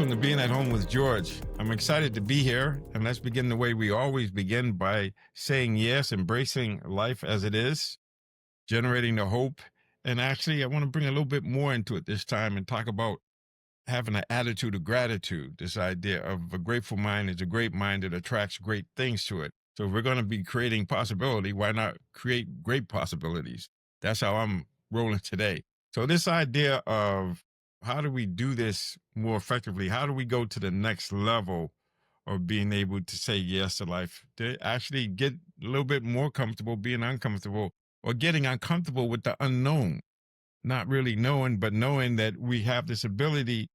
welcome to Being at Home with George. I'm excited to be here, and let's begin the way we always begin by saying yes, embracing life as it is, generating the hope. And actually, I want to bring a little bit more into it this time and talk about having an attitude of gratitude. This idea of a grateful mind is a great mind that attracts great things to it. So if we're going to be creating possibility, why not create great possibilities? That's how I'm rolling today. So this idea of how do we do this more effectively? How do we go to the next level of being able to say yes to life? To actually get a little bit more comfortable being uncomfortable, or getting uncomfortable with the unknown, not really knowing, but knowing that we have this ability.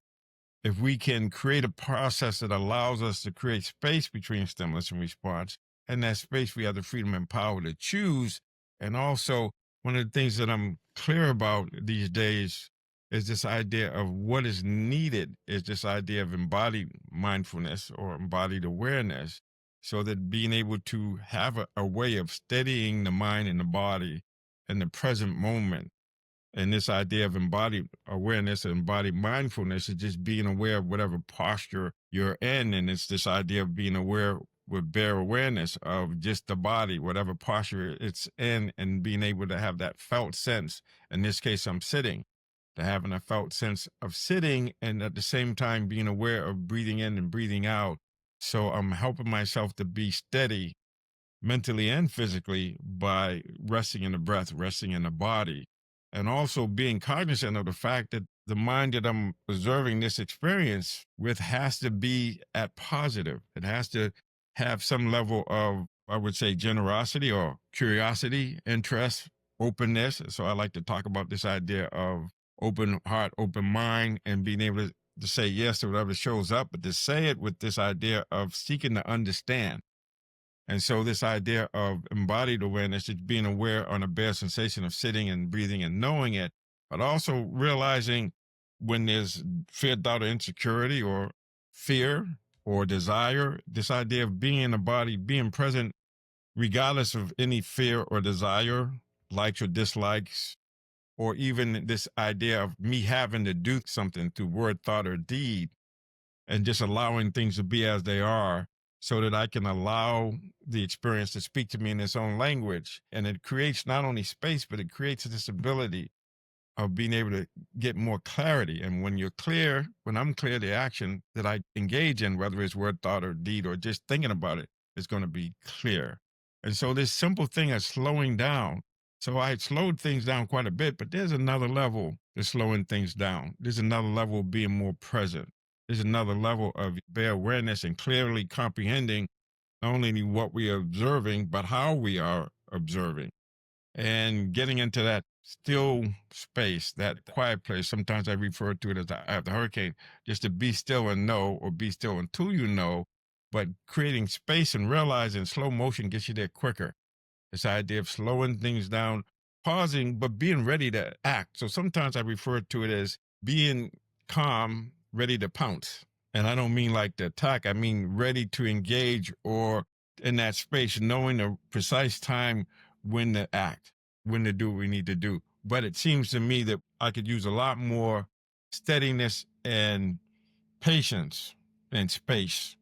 If we can create a process that allows us to create space between stimulus and response, and that space we have the freedom and power to choose. And also, one of the things that I'm clear about these days is this idea of what is needed is this idea of embodied mindfulness or embodied awareness, so that being able to have a way of steadying the mind and the body in the present moment. And this idea of embodied awareness and embodied mindfulness is just being aware of whatever posture you're in. And it's this idea of being aware with bare awareness of just the body, whatever posture it's in, and being able to have that felt sense. In this case, I'm sitting, to having a felt sense of sitting, and at the same time being aware of breathing in and breathing out. So I'm helping myself to be steady mentally and physically by resting in the breath, resting in the body, and also being cognizant of the fact that the mind that I'm observing this experience with has to be at positive. It has to have some level of, I would say, generosity or curiosity, interest, openness. So I like to talk about this idea of open heart, open mind, and being able to say yes to whatever shows up, but to say it with this idea of seeking to understand. And so this idea of embodied awareness is being aware on a bare sensation of sitting and breathing and knowing it, but also realizing when there's fear, doubt, or insecurity, or fear or desire, this idea of being in the body, being present, regardless of any fear or desire, likes or dislikes, or even this idea of me having to do something through word, thought, or deed, and just allowing things to be as they are, so that I can allow the experience to speak to me in its own language. And it creates not only space, but it creates this ability of being able to get more clarity. And when you're clear, when I'm clear, the action that I engage in, whether it's word, thought, or deed, or just thinking about it, is going to be clear. And so this simple thing of slowing down. So I slowed things down quite a bit, but there's another level to slowing things down. There's another level of being more present. There's another level of bare awareness and clearly comprehending not only what we are observing, but how we are observing, and getting into that still space, that quiet place. Sometimes I refer to it as the eye of the hurricane, just to be still and know, or be still until you know, but creating space and realizing slow motion gets you there quicker. This idea of slowing things down, pausing, but being ready to act. So sometimes I refer to it as being calm, ready to pounce. And I don't mean like the attack, I mean ready to engage, or in that space, knowing the precise time when to act, when to do what we need to do. But it seems to me that I could use a lot more steadiness and patience and space